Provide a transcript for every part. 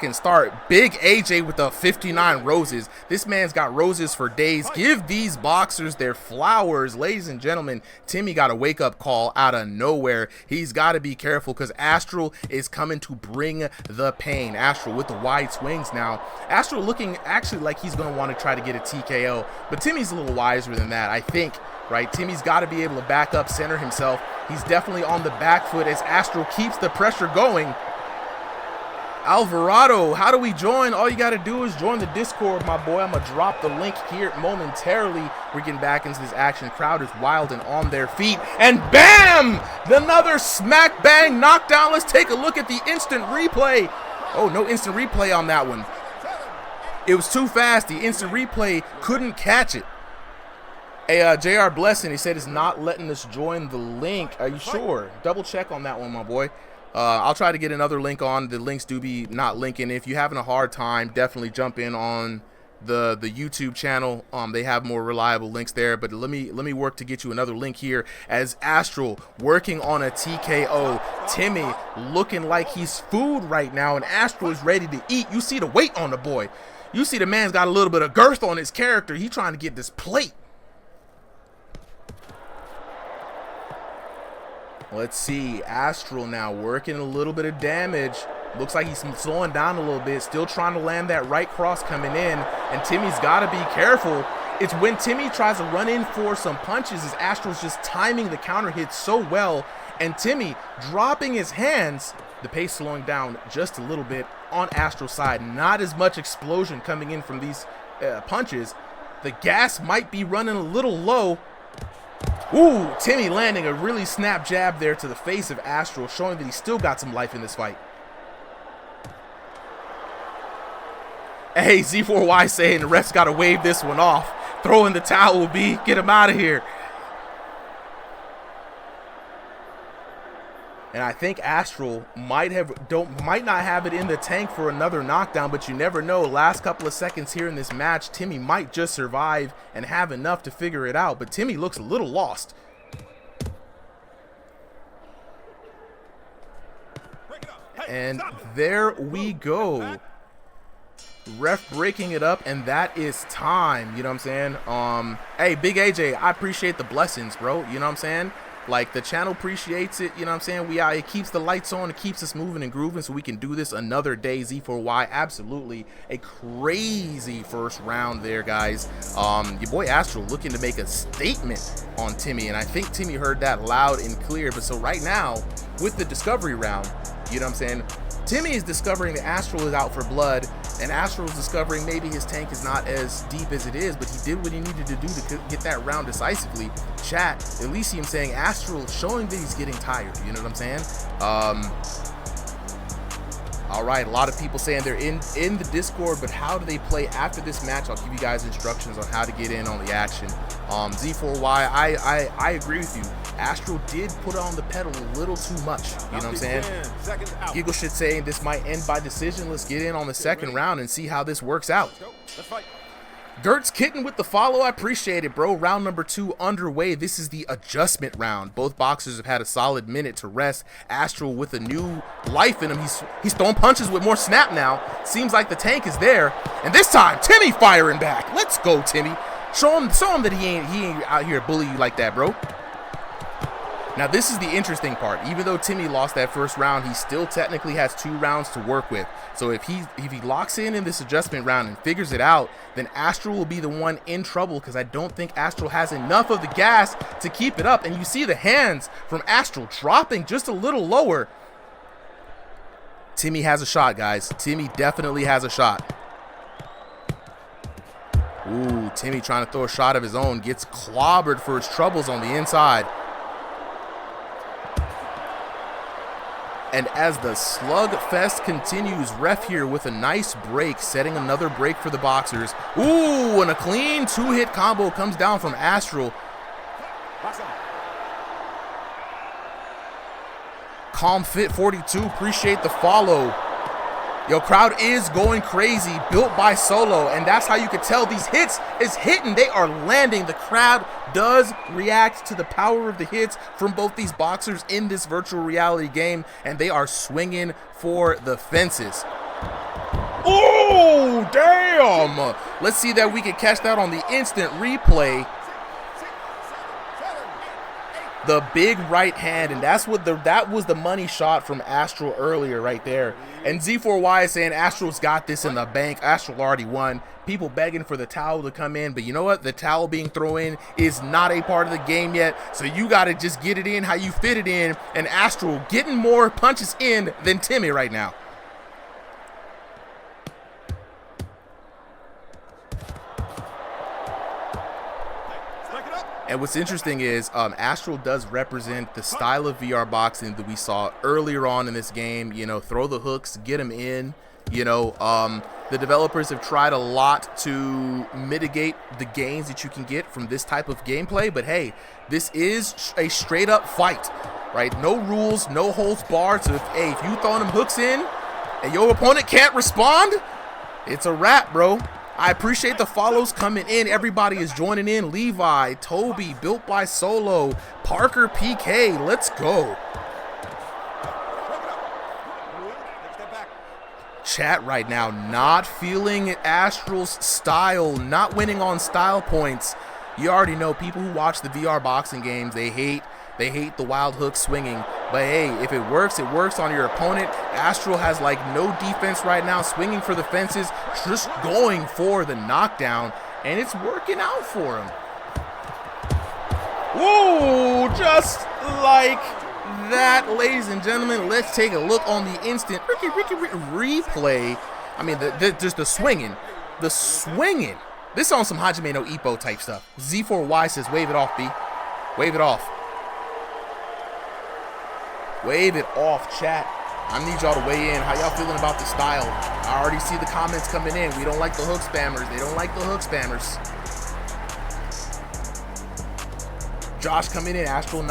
Can start. Big AJ with the 59 roses. This man's got roses for days. Give these boxers their flowers. Ladies and gentlemen, Timmy got a wake-up call out of nowhere. He's got to be careful because Astral is coming to bring the pain. Astral with the wide swings now. Astral looking actually like he's going to want to try to get a TKO, but Timmy's a little wiser than that, I think, right? Timmy's got to be able to back up, center himself. He's definitely on the back foot as Astral keeps the pressure going. Alvarado, how do we join? All you got to do is join the Discord, my boy. I'm going to drop the link here momentarily. We're getting back into this action. Crowd is wild and on their feet. And bam! Another smack bang knockdown. Let's take a look at the instant replay. Oh, no instant replay on that one. It was too fast. The instant replay couldn't catch it. Hey, JR Blessing, he said it's not letting us join the link. Are you sure? Double check on that one, my boy. I'll try to get another link on. The links do be not linking. If you're having a hard time, definitely jump in on the YouTube channel. They have more reliable links there. But let me work to get you another link here as Astral working on a TKO. Timmy looking like he's food right now, and Astral is ready to eat. You see the weight on the boy. You see the man's got a little bit of girth on his character. He's trying to get this plate. Let's see, Astral now working a little bit of damage. Looks like he's slowing down a little bit, still trying to land that right cross coming in, and Timmy's got to be careful. It's when Timmy tries to run in for some punches as Astral's just timing the counter hit so well, and Timmy dropping his hands, the pace slowing down just a little bit on Astral's side. Not as much explosion coming in from these punches. The gas might be running a little low. Ooh, Timmy landing a really snap jab there to the face of Astral, showing that he's still got some life in this fight. Hey, Z4Y saying the ref's got to wave this one off. Throw in the towel, B. Get him out of here. And I think Astral might not have it in the tank for another knockdown, but you never know. Last couple of seconds here in this match, Timmy might just survive and have enough to figure it out, but Timmy looks a little lost. And there we go. Ref breaking it up, and that is time. You know what I'm saying? Hey, Big AJ, I appreciate the blessings, bro. You know what I'm saying? Like, the channel appreciates it, you know what I'm saying? It keeps the lights on, it keeps us moving and grooving so we can do this another day. Z4Y, absolutely a crazy first round there, guys. Your boy Astral looking to make a statement on Timmy, and I think Timmy heard that loud and clear. But so right now, with the discovery round, you know what I'm saying? Timmy is discovering that Astral is out for blood, and Astral is discovering maybe his tank is not as deep as it is, but he did what he needed to do to get that round decisively. Chat, Elysium saying Astral showing that he's getting tired, you know what I'm saying? All right, a lot of people saying they're in the Discord, but how do they play after this match? I'll give you guys instructions on how to get in on the action. Z4Y, I agree with you. Astral did put on the pedal a little too much, you know what I'm saying? Giggle shit saying this might end by decision. Let's get in on the second round and see how this works out. Gertz Kitten with the follow. I appreciate it, bro. Round number 2 underway. This is the adjustment round. Both boxers have had a solid minute to rest. Astral with a new life in him. He's throwing punches with more snap now. Seems like the tank is there. And this time, Timmy firing back. Let's go, Timmy. Show him that he ain't out here to bully you like that, bro. Now, this is the interesting part. Even though Timmy lost that first round, he still technically has 2 rounds to work with. So if he locks in this adjustment round and figures it out, then Astral will be the one in trouble, because I don't think Astral has enough of the gas to keep it up. And you see the hands from Astral dropping just a little lower. Timmy has a shot, guys. Timmy definitely has a shot. Ooh, Timmy trying to throw a shot of his own. Gets clobbered for his troubles on the inside. And as the slugfest continues, ref here with a nice break, setting another break for the boxers. Ooh, and a clean 2-hit combo comes down from Astral. Calm Fit 42, appreciate the follow. Yo, crowd is going crazy, built by Solo, and that's how you could tell these hits is hitting. They are landing. The crowd does react to the power of the hits from both these boxers in this virtual reality game, and they are swinging for the fences. bam! Let's see that we can catch that on the instant replay. The big right hand, and that was the money shot from Astral earlier right there. And Z4Y is saying Astral's got this in the bank. Astral already won. People begging for the towel to come in, but you know what? The towel being thrown in is not a part of the game yet, so you got to just get it in how you fit it in, and Astral getting more punches in than TIMMEH right now. And what's interesting is Astral does represent the style of VR boxing that we saw earlier on in this game. You know, throw the hooks, get them in. You know, the developers have tried a lot to mitigate the gains that you can get from this type of gameplay. But hey, this is a straight up fight, right? No rules, no holds barred. So if you throwing them hooks in and your opponent can't respond, it's a wrap, bro. I appreciate the follows coming in. Everybody is joining in. Levi, Toby, Built by Solo, Parker PK. Let's go. Chat right now not feeling Astral's style, not winning on style points. You already know people who watch the VR boxing games, they hate the wild hook swinging. But hey, if it works on your opponent. Astral has like no defense right now, swinging for the fences, just going for the knockdown, and it's working out for him. Whoa, just like that, ladies and gentlemen. Let's take a look on the instant replay. I mean, just the swinging. This on some Hajime no Ippo type stuff. Z4Y says, wave it off, B. Wave it off. Wave it off, chat. I need y'all to weigh in. How y'all feeling about the style? I already see the comments coming in. We don't like the hook spammers. They don't like the hook spammers. Josh coming in. Astral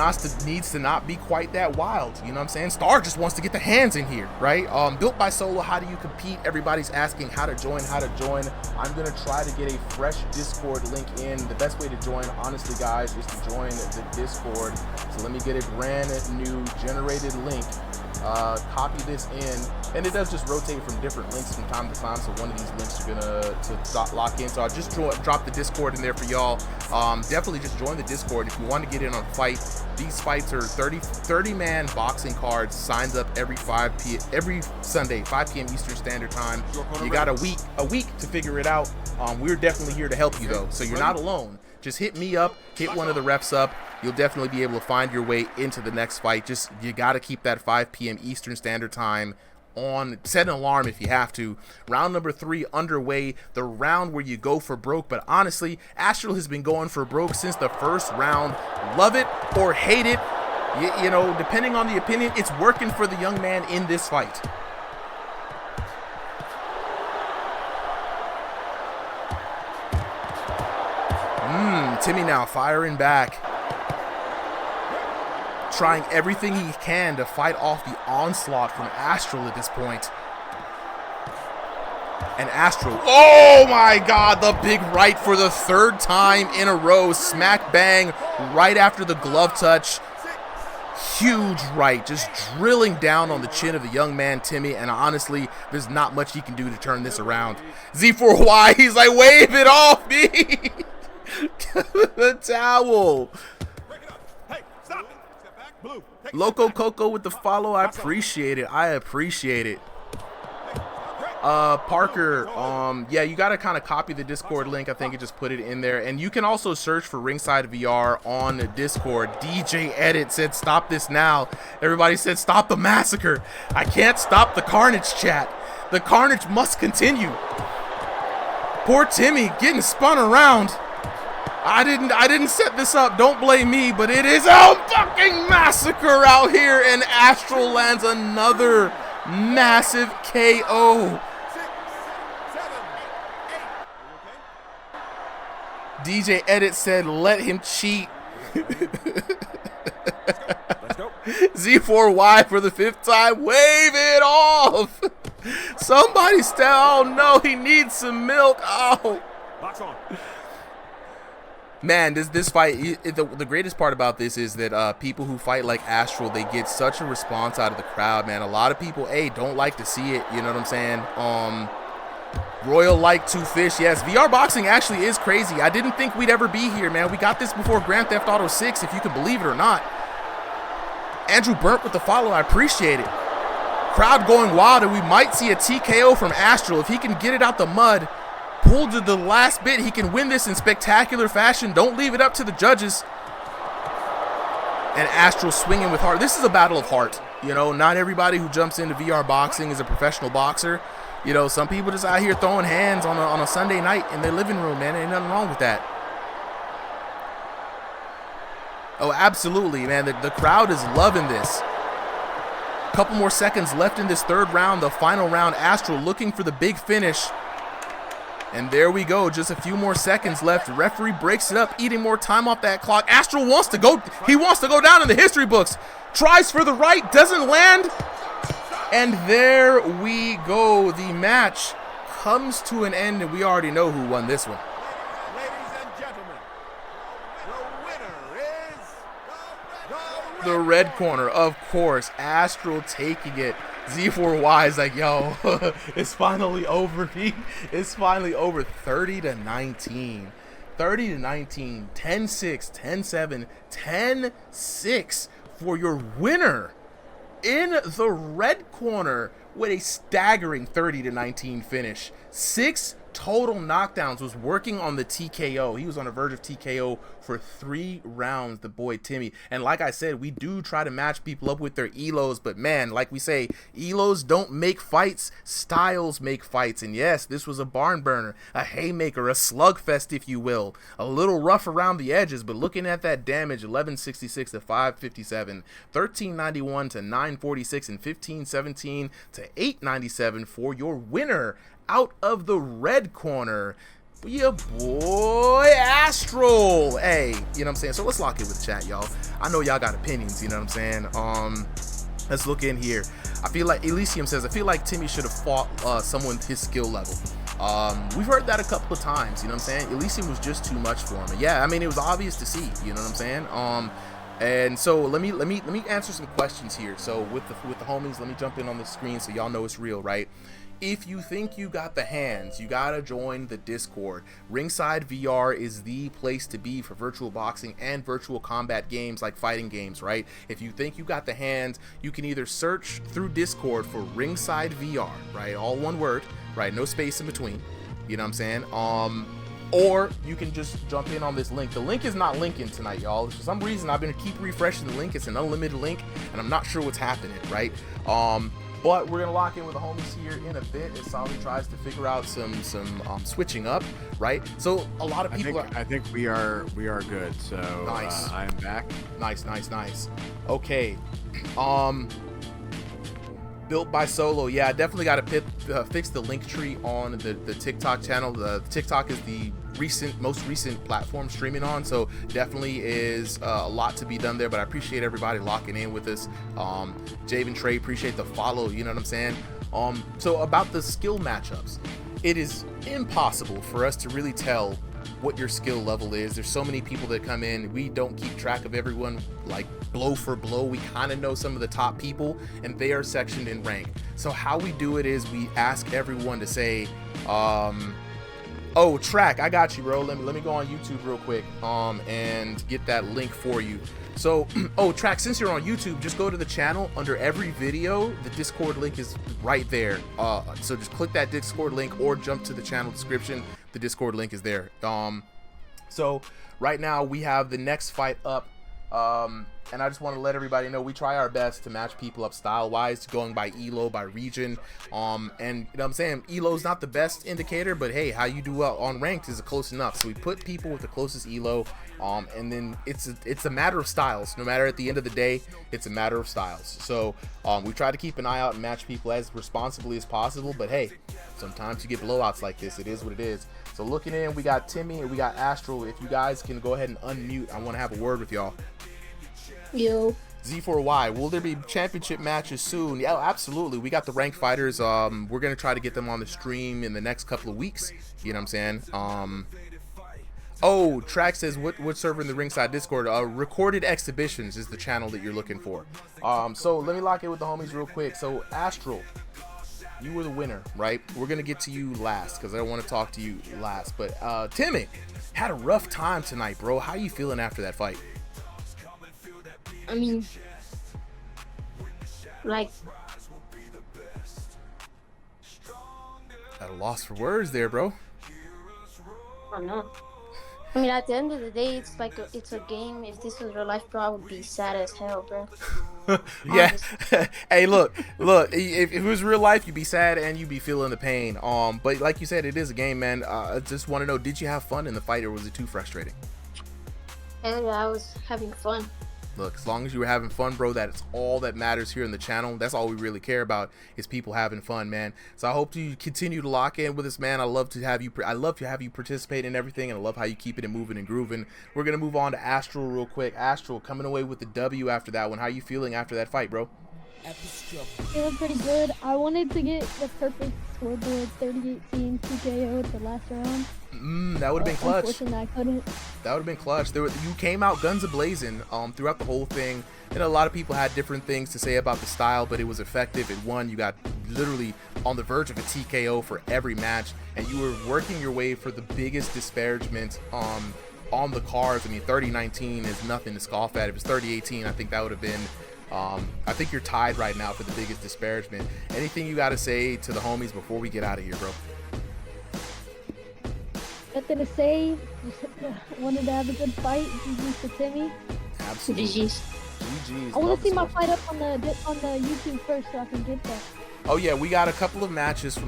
needs to not be quite that wild. You know what I'm saying? Star just wants to get the hands in here, right? Built by Solo, how do you compete? Everybody's asking how to join, I'm going to try to get a fresh Discord link in. The best way to join, honestly, guys, is to join the Discord. So let me get a brand new generated link. Copy this in, and it does just rotate from different links from time to time, so one of these links are gonna lock in. So I'll just drop the Discord in there for y'all. Definitely just join the Discord if you want to get in on a fight. These fights are 30-man boxing cards. Signs up every Sunday, 5 p.m. Eastern Standard Time. You got a week to figure it out. We're definitely here to help you though, so you're not alone. Just hit me up, hit one of the refs up. You'll definitely be able to find your way into the next fight. Just, you got to keep that 5 p.m. Eastern Standard Time on. Set an alarm if you have to. Round number 3 underway, the round where you go for broke. But honestly, Astral has been going for broke since the first round. Love it or hate it, you know, depending on the opinion, it's working for the young man in this fight. TIMMEH now firing back, trying everything he can to fight off the onslaught from Astral at this point. And Astral, oh my god, the big right for the 3rd time in a row. Smack bang right after the glove touch. Huge right, just drilling down on the chin of the young man TIMMEH, and honestly, there's not much he can do to turn this around. Z4Y, he's like, wave it off, me. The towel. Loco Coco with the follow. I appreciate it. Parker, yeah, you got to kind of copy the Discord link. I think you just put it in there, and you can also search for RIngsideVR on the Discord. DJ Edit said stop this now. Everybody said stop the massacre. I can't stop the carnage, chat. The carnage must continue. Poor TIMMEH getting spun around. I didn't set this up, don't blame me, but it is a fucking massacre out here, and Astral lands another massive KO. DJ Edit said let him cheat. Z4Y for the 5th time, wave it off. Somebody oh no, he needs some milk. Oh. Man, this fight, the greatest part about this is that people who fight like Astral, they get such a response out of the crowd, man. A lot of people, don't like to see it, you know what I'm saying? Royal like to fish. Yes, VR boxing actually is crazy. I didn't think we'd ever be here, man. We got this before Grand Theft Auto 6, if you can believe it or not. Andrew Burnt with the follow. I appreciate it. Crowd going wild, and we might see a TKO from Astral. If he can get it out the mud, pull to the last bit, he can win this in spectacular fashion. Don't leave it up to the judges. And Astral swinging with heart. This is a battle of heart. You know, not everybody who jumps into VR boxing is a professional boxer. You know, some people just out here throwing hands on a Sunday night in their living room, man. Ain't nothing wrong with that. Oh, absolutely, man. The crowd is loving this. A couple more seconds left in this third round, the final round. Astral looking for the big finish. And there we go. Just a few more seconds left. Referee breaks it up, eating more time off that clock. Astral wants to go. He wants to go down in the history books. Tries for the right, doesn't land. And there we go. The match comes to an end, and we already know who won this one. Ladies and gentlemen, the winner is the red corner, of course. Astral taking it. Z4Y is like, yo, it's finally over, Pete. It's finally over. 30-19. 30-19. 10-6, 10-7, 10-6 for your winner in the red corner with a staggering 30-19 finish. 6 total knockdowns, was working on the TKO. He was on the verge of TKO for 3 rounds, the boy Timmy. And like I said, we do try to match people up with their elos, but man, like we say, elos don't make fights, styles make fights. And yes, this was a barn burner, a haymaker, a slugfest, if you will. A little rough around the edges, but looking at that damage, 1166 to 557, 1391 to 946, and 1517 to 897 for your winner out of the red corner, your boy Astral. Hey, you know what I'm saying? So let's lock in with the chat, y'all. I know y'all got opinions, you know what I'm saying? Let's look in here. I feel like Elysium says, I feel like Timmy should have fought someone his skill level. We've heard that a couple of times, you know what I'm saying? Elysium was just too much for him. And yeah, I mean, it was obvious to see, you know what I'm saying? And so let me answer some questions here. So with the homies, let me jump in on the screen so y'all know it's real, right? If you think you got the hands, you gotta join the Discord. RIngsideVR is the place to be for virtual boxing and virtual combat games like fighting games, right? If you think you got the hands, you can either search through Discord for RIngsideVR, right? All one word, right? No space in between. You know what I'm saying? Or you can just jump in on this link. The link is not linking tonight, y'all. For some reason, I've been keep refreshing the link. It's an unlimited link, and I'm not sure what's happening, right? But we're gonna lock in with the homies here in a bit as Solly tries to figure out some switching up, right? So a lot of people I think we are good. So nice. I'm back. Nice. Okay. Built by Solo. Yeah, I definitely got to fix the link tree on the TikTok channel. The TikTok is the most recent platform streaming on, so definitely is a lot to be done there. But I appreciate everybody locking in with us. Javen Trey, appreciate the follow. You know what I'm saying? So about the skill matchups, it is impossible for us to really tell what your skill level is. There's so many people that come in. We don't keep track of everyone like blow for blow. We kind of know some of the top people, and they are sectioned in rank. So how we do it is we ask everyone to say, oh, Track, I got you, bro. Let me go on YouTube real quick and get that link for you. So, oh, Track, since you're on YouTube, just go to the channel. Under every video, the Discord link is right there. So just click that Discord link or jump to the channel description. The Discord link is there. So right now we have the next fight up. And I just want to let everybody know we try our best to match people up style-wise, going by elo, by region. And you know what I'm saying, elo's not the best indicator, but hey, how you do on ranked is close enough. So we put people with the closest elo, and then it's a matter of styles. No matter at the end of the day, it's a matter of styles. So we try to keep an eye out and match people as responsibly as possible. But hey, sometimes you get blowouts like this. It is what it is. So looking in, we got Timmy and we got Astral. If you guys can go ahead and unmute, I want to have a word with y'all. Yo. Z4Y, will there be championship matches soon? Yeah, absolutely. We got the ranked fighters. We're gonna try to get them on the stream in the next couple of weeks. You know what I'm saying? Oh, Track says what server in the Ringside Discord? Recorded Exhibitions is the channel that you're looking for. So let me lock in with the homies real quick. So Astral, you were the winner, right? We're gonna get to you last because I want to talk to you last. But Timmeh had a rough time tonight, bro. How you feeling after that fight? I mean, like, At a loss for words there, bro. I don't know. I mean, at the end of the day, it's like it's a game. If this was real life, bro, I would be sad as hell, bro. Yeah. Hey, look. If it was real life, you'd be sad and you'd be feeling the pain. But like you said, it is a game, man. I just want to know, did you have fun in the fight, or was it too frustrating? Hell yeah, I was having fun. Look, as long as you were having fun, bro, that's all that matters here in the channel. That's all we really care about, is people having fun, man. So I hope you continue to lock in with us, man. I love to have you participate in everything, and I love how you keep it moving and grooving. We're gonna move on to Astral real quick. Astral coming away with the W after that one. How you feeling after that fight, bro? Feeling pretty good. I wanted to get the perfect scoreboard, 30-18 TKO at the last round. That would have been clutch. Unfortunately, I couldn't. That would have been clutch. You came out guns a-blazing throughout the whole thing. And a lot of people had different things to say about the style, but it was effective. It won. You got literally on the verge of a TKO for every match, and you were working your way for the biggest disparagement on the cards. I mean, 30-19 is nothing to scoff at. If it was 30-18, I think that would have been I think you're tied right now for the biggest disparagement. Anything you got to say to the homies before we get out of here, bro? Nothing to say. Just wanted to have a good fight. GG's to Timmy. Absolutely. GG's. GG's. I want to see my fight up on the YouTube first so I can get that. Oh yeah, we got a couple of matches from